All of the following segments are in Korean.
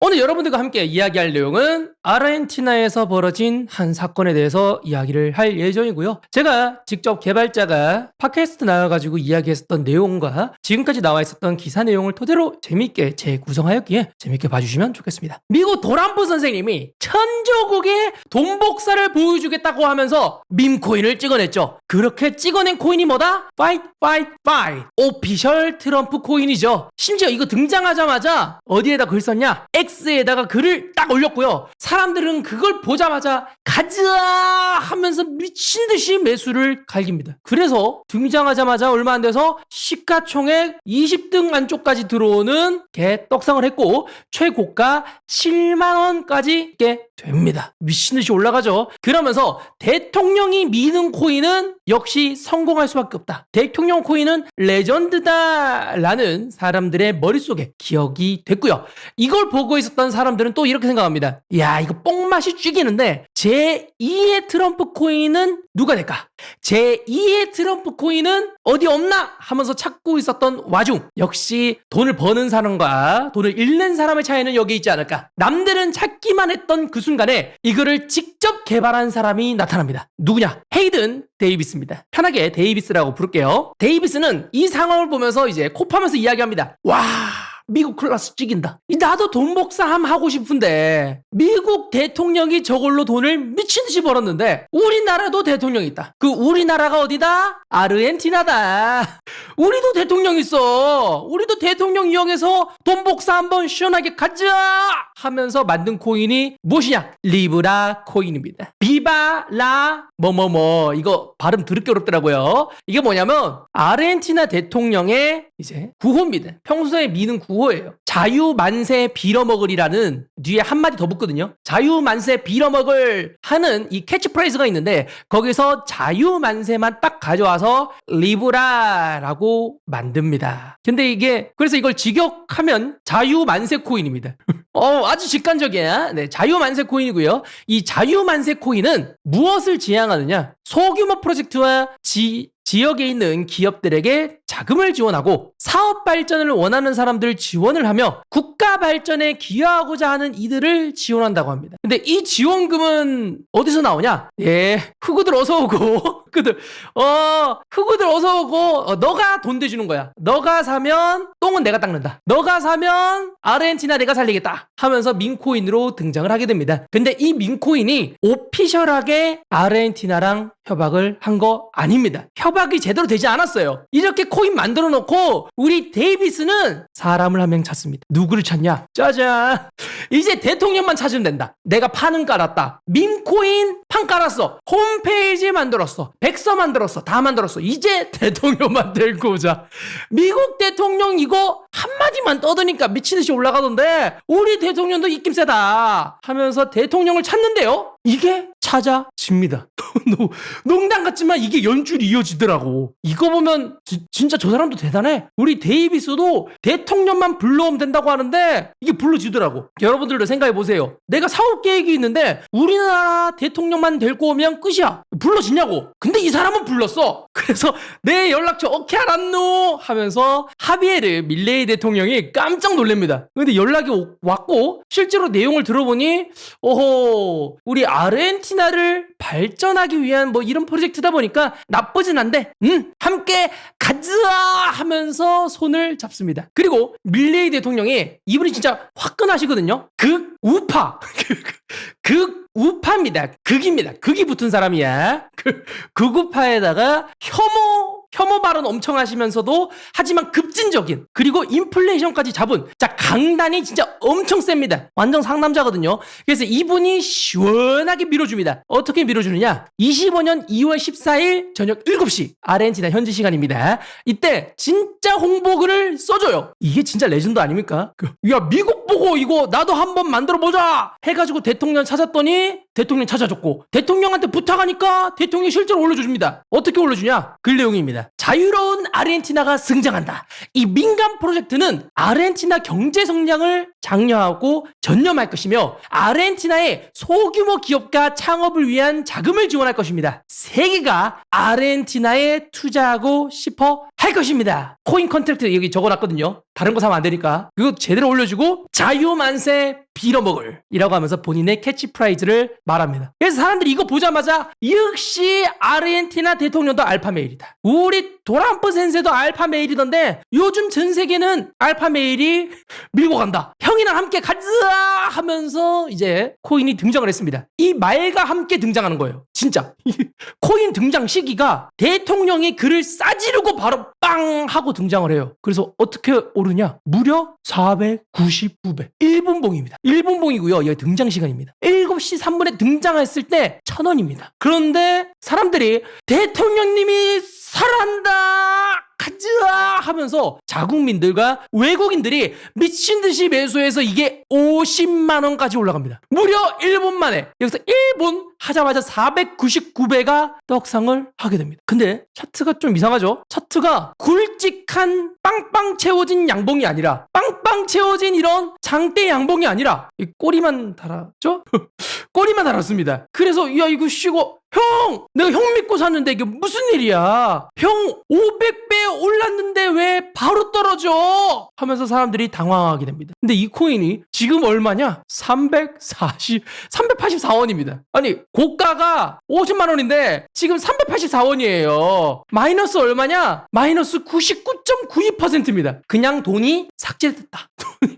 오늘 여러분들과 함께 이야기할 내용은 아르헨티나에서 벌어진 한 사건에 대해서 이야기를 할 예정이고요. 제가 직접 개발자가 팟캐스트 나와가지고 이야기했었던 내용과 지금까지 나와 있었던 기사 내용을 토대로 재밌게 재구성하였기에 재밌게 봐주시면 좋겠습니다. 미국 도란프 선생님이 천조국의 돈 복사를 보여주겠다고 하면서 밈코인을 찍어냈죠. 그렇게 찍어낸 코인이 뭐다? Fight, fight, fight. 오피셜 트럼프 코인이죠. 심지어 이거 등장하자마자 어디에다 글 썼냐? X에다가 글을 딱 올렸고요. 사람들은 그걸 보자마자 가자 하면서 미친듯이 매수를 갈깁니다. 그래서 등장하자마자 얼마 안 돼서 시가총액 20등 안쪽까지 들어오는 개떡상을 했고 최고가 7만원까지 있게 됩니다. 미친듯이 올라가죠. 그러면서 대통령이 미는 코인은 역시 성공할 수밖에 없다. 대통령 코인은 레전드다 라는 사람들의 머릿속에 기억이 됐고요. 이걸 보고 있었던 사람들은 또 이렇게 생각합니다. 야, 이거 뽕맛이 죽이는데 제2의 트럼프 코인은 누가 될까? 제2의 트럼프 코인은 어디 없나? 하면서 찾고 있었던 와중 역시 돈을 버는 사람과 돈을 잃는 사람의 차이는 여기 있지 않을까? 남들은 찾기만 했던 그 순간에 이거를 직접 개발한 사람이 나타납니다. 누구냐? 헤이든 데이비스입니다. 편하게 데이비스라고 부를게요. 데이비스는 이 상황을 보면서 이제 코 파면서 이야기합니다. 와, 미국 클라스 찍인다. 나도 돈 복사함 하고 싶은데 미국 대통령이 저걸로 돈을 미친듯이 벌었는데 우리나라도 대통령이 있다. 그 우리나라가 어디다? 아르헨티나다. 우리도 대통령 있어. 우리도 대통령 이용해서 돈 복사 한번 시원하게 가자 하면서 만든 코인이 무엇이냐? 리브라 코인입니다. 비바라 뭐뭐뭐 이거 발음 드럽게 어렵더라고요. 이게 뭐냐면 아르헨티나 대통령의 이제 구호입니다. 평소에 미는 구호예요. 자유만세 빌어먹을이라는 뒤에 한마디 더 붙거든요. 자유만세 빌어먹을 하는 이 캐치프레이즈가 있는데 거기서 자유만세만 딱 가져와서 리브라라고 만듭니다. 근데 이게 그래서 이걸 직역하면 자유만세 코인입니다. 아주 직관적이야. 네, 자유만세 코인이고요. 이 자유만세 코인은 무엇을 지향하느냐? 소규모 프로젝트와 지역에 있는 기업들에게 자금을 지원하고 사업 발전을 원하는 사람들을 지원을 하며 국가 발전에 기여하고자 하는 이들을 지원한다고 합니다. 근데 이 지원금은 어디서 나오냐? 예, 흑우들 어서 오고 흑우들 어서 오고 너가 돈 대주는 거야. 너가 사면 똥은 내가 닦는다. 너가 사면 아르헨티나 내가 살리겠다 하면서 민코인으로 등장을 하게 됩니다. 근데 이 민코인이 오피셜하게 아르헨티나랑 협약을 한 거 아닙니다. 협약이 제대로 되지 않았어요. 이렇게 코인 만들어 놓고 우리 데이비스는 사람을 한 명 찾습니다. 누구를 찾냐? 짜잔! 이제 대통령만 찾으면 된다. 내가 판은 깔았다. 민코인 판 깔았어. 홈페이지 만들었어. 백서 만들었어. 다 만들었어. 이제 대통령만 데리고 오자. 미국 대통령 이거 한마디만 떠드니까 미친듯이 올라가던데 우리 대통령도 입김 세다 하면서 대통령을 찾는데요. 이게 찾아집니다. 농담 같지만 이게 연출이 이어지더라고. 이거 보면 진짜 저 사람도 대단해. 우리 데이비스도 대통령만 불러오면 된다고 하는데 이게 불러지더라고. 여러분들도 생각해보세요. 내가 사업 계획이 있는데 우리나라 대통령만 데리고 오면 끝이야. 불러지냐고. 근데 이 사람은 불렀어. 그래서 내 연락처 어떻게 알았노? 하면서 하비에르 밀레이 대통령이 깜짝 놀랍니다. 근데 연락이 왔고 실제로 내용을 들어보니 우리 아르헨티나를 발전하기 위한 뭐 이런 프로젝트다 보니까 나쁘진 않대. 함께 가자 하면서 손을 잡습니다. 그리고 밀레이 대통령이 이분이 진짜 화끈하시거든요. 극우파 극우파입니다. 극입니다. 극이 붙은 사람이야. 극우파에다가 혐오 발언 엄청 하시면서도 하지만 급진적인 그리고 인플레이션까지 잡은 강단이 진짜 엄청 셉니다. 완전 상남자거든요. 그래서 이분이 시원하게 밀어줍니다. 어떻게 밀어주느냐? 25년 2월 14일 저녁 7시 아르헨티나 현지 시간입니다. 이때 진짜 홍보글을 써줘요. 이게 진짜 레전드 아닙니까? 야, 미국 보고 이거 나도 한번 만들어보자 해가지고 대통령 찾았더니 대통령 찾아줬고 대통령한테 부탁하니까 대통령이 실제로 올려줍니다. 어떻게 올려주냐? 글 내용입니다. 자유로운 아르헨티나가 승장한다. 이 민간 프로젝트는 아르헨티나 경제 성장을 장려하고 전념할 것이며 아르헨티나의 소규모 기업가 창업을 위한 자금을 지원할 것입니다. 세계가 아르헨티나에 투자하고 싶어 할 것입니다. 코인 컨트랙트 여기 적어놨거든요. 다른 거 사면 안 되니까. 그거 제대로 올려주고 자유만세 빌어먹을 이라고 하면서 본인의 캐치프라이즈를 말합니다. 그래서 사람들이 이거 보자마자 역시 아르헨티나 대통령도 알파메일이다. 우리 도람프 센세도 알파메일이던데 요즘 전 세계는 알파메일이 밀고 간다. 형이랑 함께 가자 하면서 이제 코인이 등장을 했습니다. 이 말과 함께 등장하는 거예요. 진짜. 코인 등장 시기가 대통령이 글을 싸지르고 바로 빵 하고 등장을 해요. 그래서 어떻게 오르냐? 무려 499배. 1분봉입니다. 1분봉이고요. 여기 등장 시간입니다. 7시 3분에 등장했을 때 1,000원입니다. 그런데 사람들이 대통령님이 살아난다! 가자! 하면서 자국민들과 외국인들이 미친 듯이 매수해서 이게 50만 원까지 올라갑니다. 무려 1분 만에 여기서 1분 하자마자 499배가 떡상을 하게 됩니다. 근데 차트가 좀 이상하죠? 차트가 굵직한 빵빵 채워진 양봉이 아니라 빵빵 채워진 이런 장대 양봉이 아니라 이 꼬리만 달았죠? 꼬리만 달았습니다. 그래서 야 이거 쉬고 형! 내가 형 믿고 샀는데 이게 무슨 일이야? 형 500배 올랐는데 왜 바로 떨어져? 하면서 사람들이 당황하게 됩니다. 근데 이 코인이 지금 얼마냐? 384원입니다. 아니 고가가 50만 원인데 지금 384원이에요. 마이너스 얼마냐? 마이너스 99.92%입니다. 그냥 돈이 삭제됐다.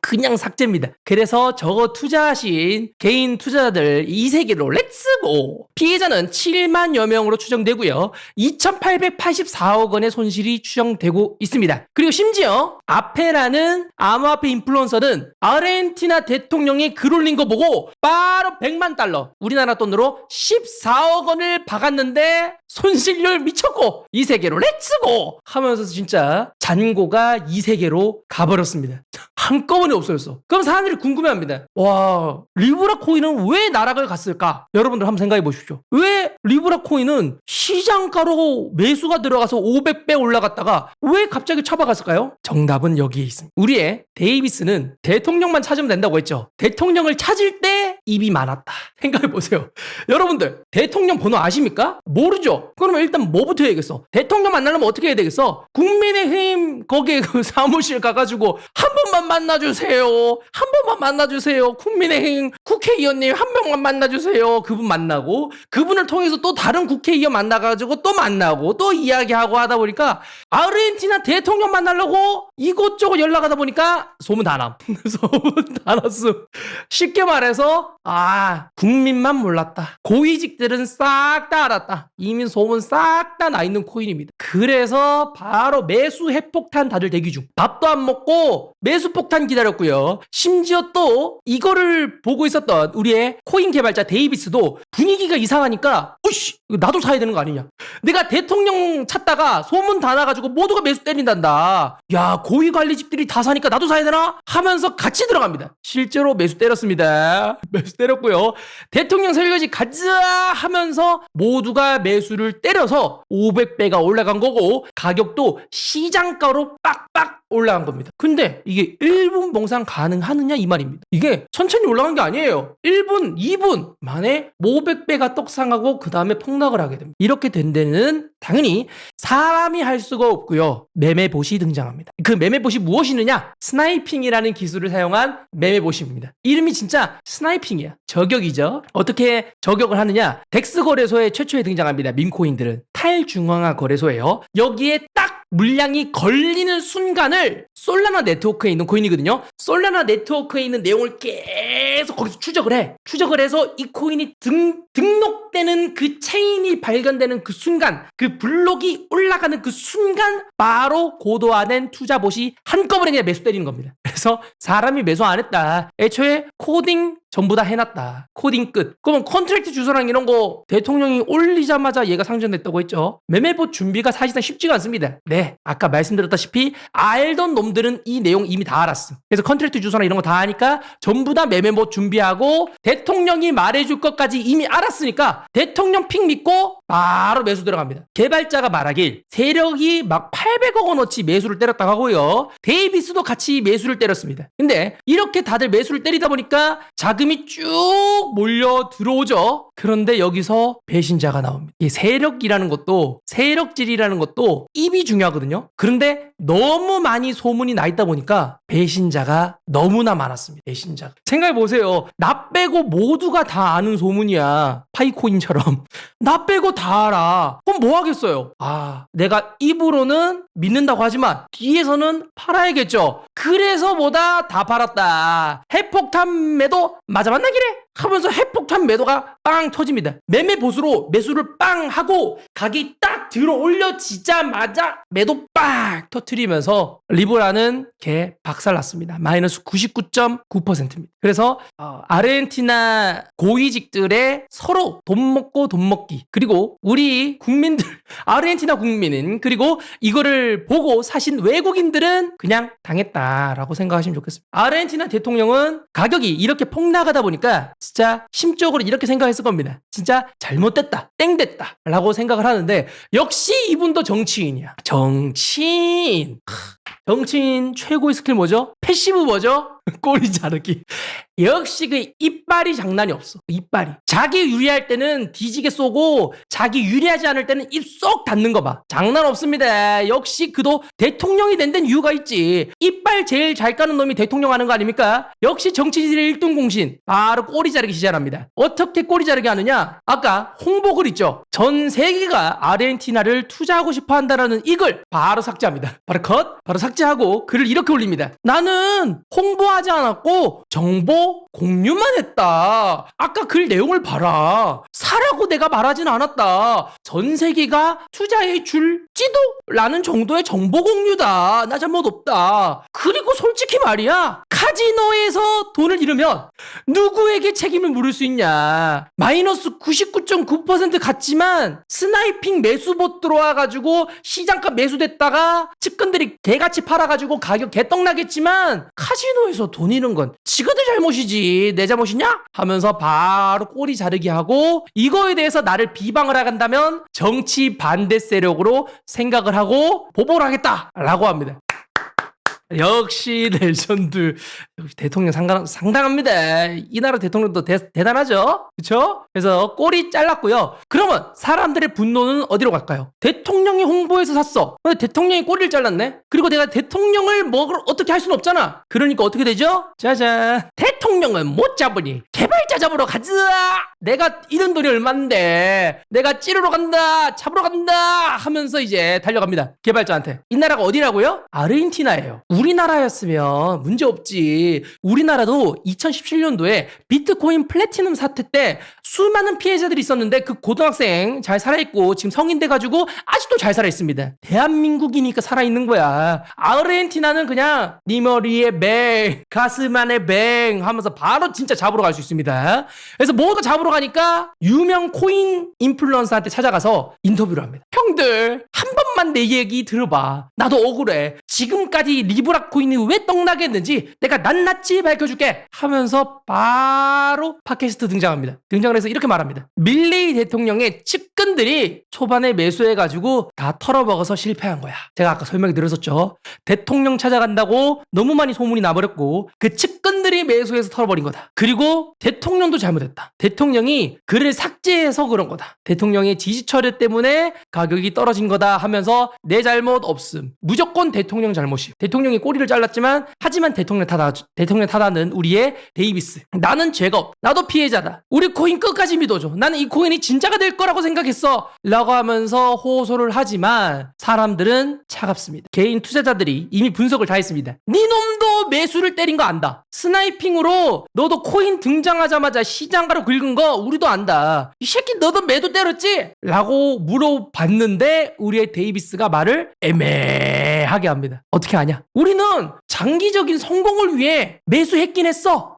그냥 삭제입니다. 그래서 저거 투자하신 개인 투자자들 이 세계로 렛츠고! 피해자는 7만여 명으로 추정되고요. 2,884억 원의 손실이 추정되고 있습니다. 그리고 심지어 아페라는 암호화폐 인플루언서는 아르헨티나 대통령이 글 올린 거 보고 바로 100만 달러 우리나라 돈으로 14억 원을 박았는데 손실률 미쳤고 이 세계로 렛츠고! 하면서 진짜 잔고가 이 세계로 가버렸습니다. 한꺼번에 없어졌어. 그럼 사람들이 궁금해합니다. 와, 리브라 코인은 왜 나락을 갔을까? 여러분들 한번 생각해 보십시오. 왜 리브라 코인은 시장가로 매수가 들어가서 500배 올라갔다가 왜 갑자기 쳐박았을까요? 정답은 여기에 있습니다. 우리의 데이비스는 대통령만 찾으면 된다고 했죠. 대통령을 찾을 때 입이 많았다. 생각해 보세요. 여러분들 대통령 번호 아십니까? 모르죠? 그러면 일단 뭐부터 해야겠어? 대통령 만나려면 어떻게 해야 되겠어? 국민의힘 거기에 그 사무실 가가지고 한 번만 만나주세요. 한 번만 만나주세요. 국민의힘 국회의원님 한 명만 만나주세요. 그분 만나고 그분을 통해서 또 다른 국회의원 만나가지고 또 만나고 또 이야기하고 하다 보니까 아르헨티나 대통령 만나려고 이곳저곳 연락하다 보니까 소문 다 남. 소문 다 났어. 쉽게 말해서 국민만 몰랐다. 고위직들은 싹 다 알았다. 이미 소문 싹 다 나 있는 코인입니다. 그래서 바로 매수 핵폭탄 다들 대기 중. 밥도 안 먹고 매수 폭탄 기다렸고요. 심지어 또 이거를 보고 있었던 우리의 코인 개발자 데이비스도 분위기가 이상하니까 오씨 나도 사야 되는 거 아니냐. 내가 대통령 찾다가 소문 다 나가지고 모두가 매수 때린단다. 야 고위 관리직들이 다 사니까 나도 사야 되나? 하면서 같이 들어갑니다. 실제로 매수 때렸습니다. 매수 때렸고요. 대통령 설거지 가자 하면서 모두가 매수를 때려서 500배가 올라간 거고 가격도 시장가로 빡빡 올라간 겁니다. 근데 이게 1분 봉상 가능하느냐 이 말입니다. 이게 천천히 올라간 게 아니에요. 1분, 2분 만에 500배가 떡상하고 그 다음에 폭락을 하게 됩니다. 이렇게 된 데는 당연히 사람이 할 수가 없고요. 매매봇이 등장합니다. 그 매매봇이 무엇이느냐? 스나이핑이라는 기술을 사용한 매매봇입니다. 이름이 진짜 스나이핑이야. 저격이죠. 어떻게 저격을 하느냐? 덱스 거래소에 최초에 등장합니다. 밈코인들은 탈중앙화 거래소예요. 여기에 딱 물량이 걸리는 순간을 솔라나 네트워크에 있는 코인이거든요. 솔라나 네트워크에 있는 내용을 계속 거기서 추적을 해. 추적을 해서 이 코인이 등록되는 그 체인이 발견되는 그 순간, 그 블록이 올라가는 그 순간 바로 고도화된 투자봇이 한꺼번에 그냥 매수 때리는 겁니다. 그래서 사람이 매수 안 했다. 애초에 코딩 전부 다 해놨다. 코딩 끝. 그러면 컨트랙트 주소랑 이런 거 대통령이 올리자마자 얘가 상장됐다고 했죠. 매매봇 준비가 사실상 쉽지가 않습니다. 네, 아까 말씀드렸다시피 알던 놈 놈들은 이 내용 이미 다 알았음. 그래서 컨트랙트 주소나 이런 거 다 하니까 전부 다 매매봇 준비하고 대통령이 말해줄 것까지 이미 알았으니까 대통령 픽 믿고 바로 매수 들어갑니다. 개발자가 말하길 세력이 막 800억 원어치 매수를 때렸다고 하고요. 데이비스도 같이 매수를 때렸습니다. 근데 이렇게 다들 매수를 때리다 보니까 자금이 쭉 몰려 들어오죠. 그런데 여기서 배신자가 나옵니다. 이 세력이라는 것도 세력질이라는 것도 입이 중요하거든요. 그런데 너무 많이 소문이 나 있다 보니까 배신자가 너무나 많았습니다. 배신자가. 생각해보세요. 나 빼고 모두가 다 아는 소문이야. 파이코인처럼. 나 빼고 다 알아. 그럼 뭐 하겠어요? 내가 입으로는 믿는다고 하지만 뒤에서는 팔아야겠죠. 그래서 뭐다 다 팔았다. 핵폭탄 매도 맞아 만나기래 하면서 핵폭탄 매도가 빵 터집니다. 매매 보수로 매수를 빵 하고 가격이 딱 들어 올려지자마자 매도 빵 터트리면서 리브라는 개 박살났습니다. 마이너스 99.9%입니다. 그래서 아르헨티나 고위직들의 서로 돈 먹고 돈 먹기, 그리고 우리 국민들 아르헨티나 국민은, 그리고 이거를 보고 사신 외국인들은 그냥 당했다라고 생각하시면 좋겠습니다. 아르헨티나 대통령은 가격이 이렇게 폭락하다 보니까 진짜 심적으로 이렇게 생각했을 겁니다. 진짜 잘못됐다, 땡됐다 라고 생각을 하는데, 역시 이분도 정치인이야. 정치인 최고의 스킬 뭐죠? 패시브 뭐죠? 꼬리 자르기. 역시 그 이빨이 장난이 없어. 이빨이. 자기 유리할 때는 뒤지게 쏘고 자기 유리하지 않을 때는 입 쏙 닫는 거 봐. 장난 없습니다. 역시 그도 대통령이 된 데는 이유가 있지. 이빨 제일 잘 까는 놈이 대통령 하는 거 아닙니까? 역시 정치질의 1등 공신. 바로 꼬리 자르기 시작합니다. 어떻게 꼬리 자르기 하느냐? 아까 홍보글 있죠? 전 세계가 아르헨티나를 투자하고 싶어 한다라는 이 글 바로 삭제합니다. 바로 컷. 바로 삭제하고 글을 이렇게 올립니다. 나는 홍보하지 않았고 정보 공유만 했다. 아까 글 내용을 봐라. 사라고 내가 말하진 않았다. 전 세계가 투자해 줄지도? 라는 정도의 정보 공유다. 나 잘못 없다. 그리고 솔직히 말이야, 카지노에서 돈을 잃으면 누구에게 책임을 물을 수 있냐. 마이너스 99.9% 갔지만 스나이핑 매수봇 들어와가지고 시장가 매수됐다가 측근들이 개같이 팔아가지고 가격 개떡나겠지만 카지노에서 돈 잃은 건 지그들 잘못이지 내 잘못이냐? 하면서 바로 꼬리 자르기 하고, 이거에 대해서 나를 비방을 하간다면 정치 반대 세력으로 생각을 하고 보복을 하겠다 라고 합니다. 역시 넬전들, 역시 대통령 상당합니다. 이 나라 대통령도 대단하죠? 그쵸? 그래서 꼬리 잘랐고요. 그러면 사람들의 분노는 어디로 갈까요? 대통령이 홍보해서 샀어. 근데 대통령이 꼬리를 잘랐네? 그리고 내가 대통령을 어떻게 할 수는 없잖아. 그러니까 어떻게 되죠? 짜잔. 대통령은 못 잡으니 개발자 잡으러 가자. 내가 잃은 돈이 얼만데 내가 찌르러 간다, 잡으러 간다 하면서 이제 달려갑니다. 개발자한테. 이 나라가 어디라고요? 아르헨티나예요. 우리나라였으면 문제없지. 우리나라도 2017년도에 비트코인 플래티넘 사태 때 수많은 피해자들이 있었는데 그 고등학생 잘 살아있고 지금 성인 돼가지고 아직도 잘 살아있습니다. 대한민국이니까 살아있는 거야. 아르헨티나는 그냥 네 머리에 뱅, 가슴 안에 뱅 하면서 바로 진짜 잡으러 갈 수 있습니다. 그래서 뭐가 잡으러 가니까 유명 코인 인플루언서한테 찾아가서 인터뷰를 합니다. 형들 한 번만 내 얘기 들어봐. 나도 억울해. 지금까지 리브라 코인이 왜 떡나게 했는지 내가 낱낱이 밝혀줄게 하면서 바로 팟캐스트 등장합니다. 등장을 해서 이렇게 말합니다. 밀레이 대통령의 측근들이 초반에 매수해가지고 다 털어먹어서 실패한 거야. 제가 아까 설명이 드렸었죠. 대통령 찾아간다고 너무 많이 소문이 나버렸고 그 측근들이 매수해서 털어버린 거다. 그리고 대통령도 잘못했다. 대통령이 글을 삭제해서 그런 거다. 대통령의 지지처리 때문에 가격이 떨어진 거다 하면서 내 잘못 없음. 무조건 대통령 잘못이. 대통령이 꼬리를 잘랐지만 하지만 대통령 탓하는 우리의 데이비스. 나는 죄가 없다. 나도 피해자다. 우리 코인 끝까지 믿어줘. 나는 이 코인이 진짜가 될 거라고 생각했어. 라고 하면서 호소를 하지만 사람들은 차갑습니다. 개인 투자자들이 이미 분석을 다 했습니다. 네 놈도 매수를 때린 거 안다. 스나이핑으로 너도 코인 등장하자마자 시장가로 긁은 거 우리도 안다. 이 새끼 너도 매도 때렸지? 라고 물어봤는데 우리 위해 데이비스가 말을 애매하게 합니다. 어떻게 하냐? 우리는 장기적인 성공을 위해 매수했긴 했어.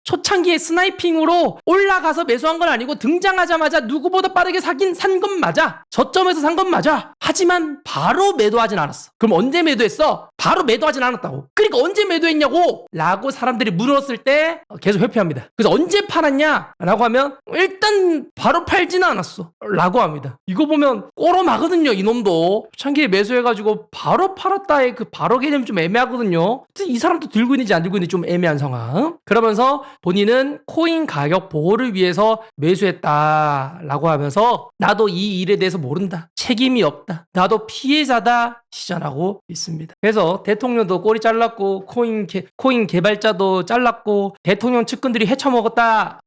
초창기에 스나이핑으로 올라가서 매수한 건 아니고 등장하자마자 누구보다 빠르게 산 건 맞아. 저점에서 산 건 맞아. 하지만 바로 매도하진 않았어. 그럼 언제 매도했어? 바로 매도하진 않았다고. 그러니까 언제 매도했냐고? 라고 사람들이 물었을 때 계속 회피합니다. 그래서 언제 팔았냐? 라고 하면 일단 바로 팔지는 않았어. 라고 합니다. 이거 보면 꼬로마거든요. 이놈도. 초창기에 매수해가지고 바로 팔았다의 그 바로 개념이 좀 애매하거든요. 이 사람도 들고 있는지 안 들고 있는지 좀 애매한 상황. 그러면서 본인은 코인 가격 보호를 위해서 매수했다라고 하면서 나도 이 일에 대해서 모른다. 책임이 없다. 나도 피해자다. 시전하고 있습니다. 그래서 대통령도 꼬리 잘랐고 코인 개발자도 잘랐고 대통령 측근들이 헤쳐먹었다.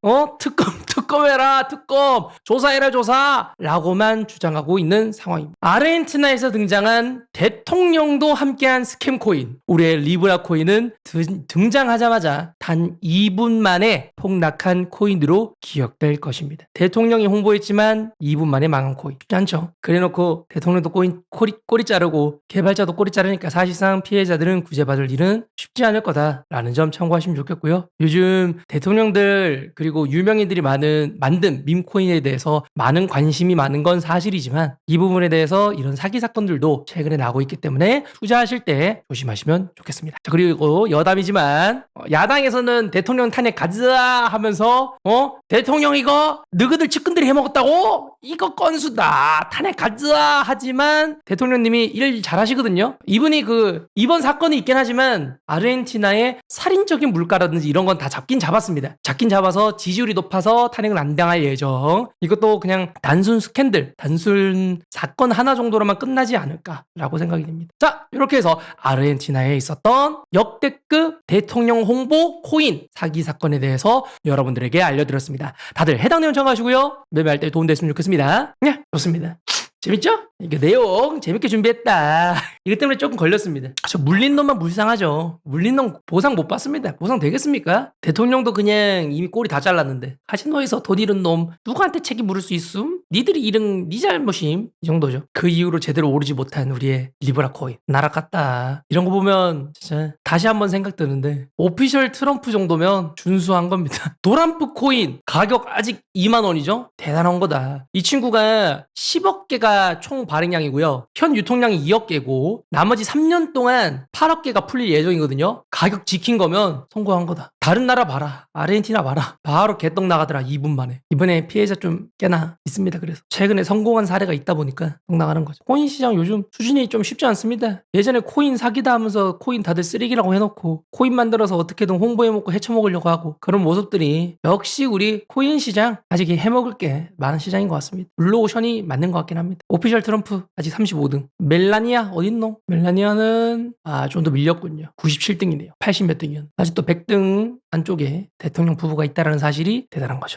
특검해라. 특검. 조사해라. 조사. 라고만 주장하고 있는 상황입니다. 아르헨티나에서 등장한 대통령도 함께한 스캠 코인. 우리의 리브라 코인은 등장하자마자 단 2분 만에 폭락한 코인으로 기억될 것입니다. 대통령이 홍보했지만 2분 만에 망한 코인. 쉽지 않죠. 그래놓고 대통령도 꼬리 자르고 개발자도 꼬리 자르니까 사실상 피해자들은 구제받을 일은 쉽지 않을 거다라는 점 참고하시면 좋겠고요. 요즘 대통령들 그리고 유명인들이 만든 밈코인에 대해서 많은 관심이 많은 건 사실이지만 이 부분에 대해서 이런 사기 사건들도 최근에 나오고 있기 때문에 투자하실 때 조심하시면 좋겠습니다. 자, 그리고 여담이지만 야당에서는 대통령 탄핵 가자 하면서 대통령 이거 너희들 측근들이 해먹었다고? 이거 건수다. 탄핵 가자 하지만 대통령님이 일 잘하시거든요. 이분이 이번 사건이 있긴 하지만 아르헨티나의 살인적인 물가라든지 이런 건 다 잡긴 잡았습니다. 잡긴 잡아서 지지율이 높아서 탄핵은 안 당할 예정. 이것도 그냥 단순 스캔들, 단순 사건 하나 정도로만 끝나지 않을까라고 생각이 됩니다. 자, 이렇게 해서 아르헨티나에 있었던 역대급 대통령 홍보 코인 사기 사건에 대해서 여러분들에게 알려드렸습니다. 다들 해당 내용 참고하시고요. 매매할 때 도움됐으면 좋겠습니다. 네, 좋습니다. 재밌죠? 이게 내용 재밌게 준비했다. 이것 때문에 조금 걸렸습니다. 저 물린 놈만 불쌍하죠. 물린 놈 보상 못 받습니다. 보상 되겠습니까? 대통령도 그냥 이미 꼬리 다 잘랐는데 카지노에서 돈 잃은 놈 누구한테 책임 물을 수 있음? 니들이 잃은 니 잘못임. 이 정도죠. 그 이후로 제대로 오르지 못한 우리의 리브라 코인 날아갔다. 이런 거 보면 진짜 다시 한번 생각 드는데 오피셜 트럼프 정도면 준수한 겁니다. 도람프 코인 가격 아직 2만 원이죠? 대단한 거다. 이 친구가 10억 개가 총 발행량이고요. 현 유통량이 2억 개고 나머지 3년 동안 8억 개가 풀릴 예정이거든요. 가격 지킨 거면 성공한 거다. 다른 나라 봐라. 아르헨티나 봐라. 바로 개떡 나가더라. 2분 만에. 이번에 피해자 좀 꽤나 있습니다. 그래서 최근에 성공한 사례가 있다 보니까 떡 나가는 거죠. 코인 시장 요즘 수준이 좀 쉽지 않습니다. 예전에 코인 사기다 하면서 코인 다들 쓰레기라고 해놓고 코인 만들어서 어떻게든 홍보해먹고 헤쳐먹으려고 하고 그런 모습들이 역시 우리 코인 시장 아직 해먹을 게 많은 시장인 것 같습니다. 블루오션이 맞는 것 같긴 합니다. 오피셜 트럼프 아직 35등. 멜라니아 어딨노? 멜라니아는 좀 더 밀렸군요. 97등이네요. 80몇 등이었는데 아직도 100등 안쪽에 대통령 부부가 있다는 사실이 대단한 거죠.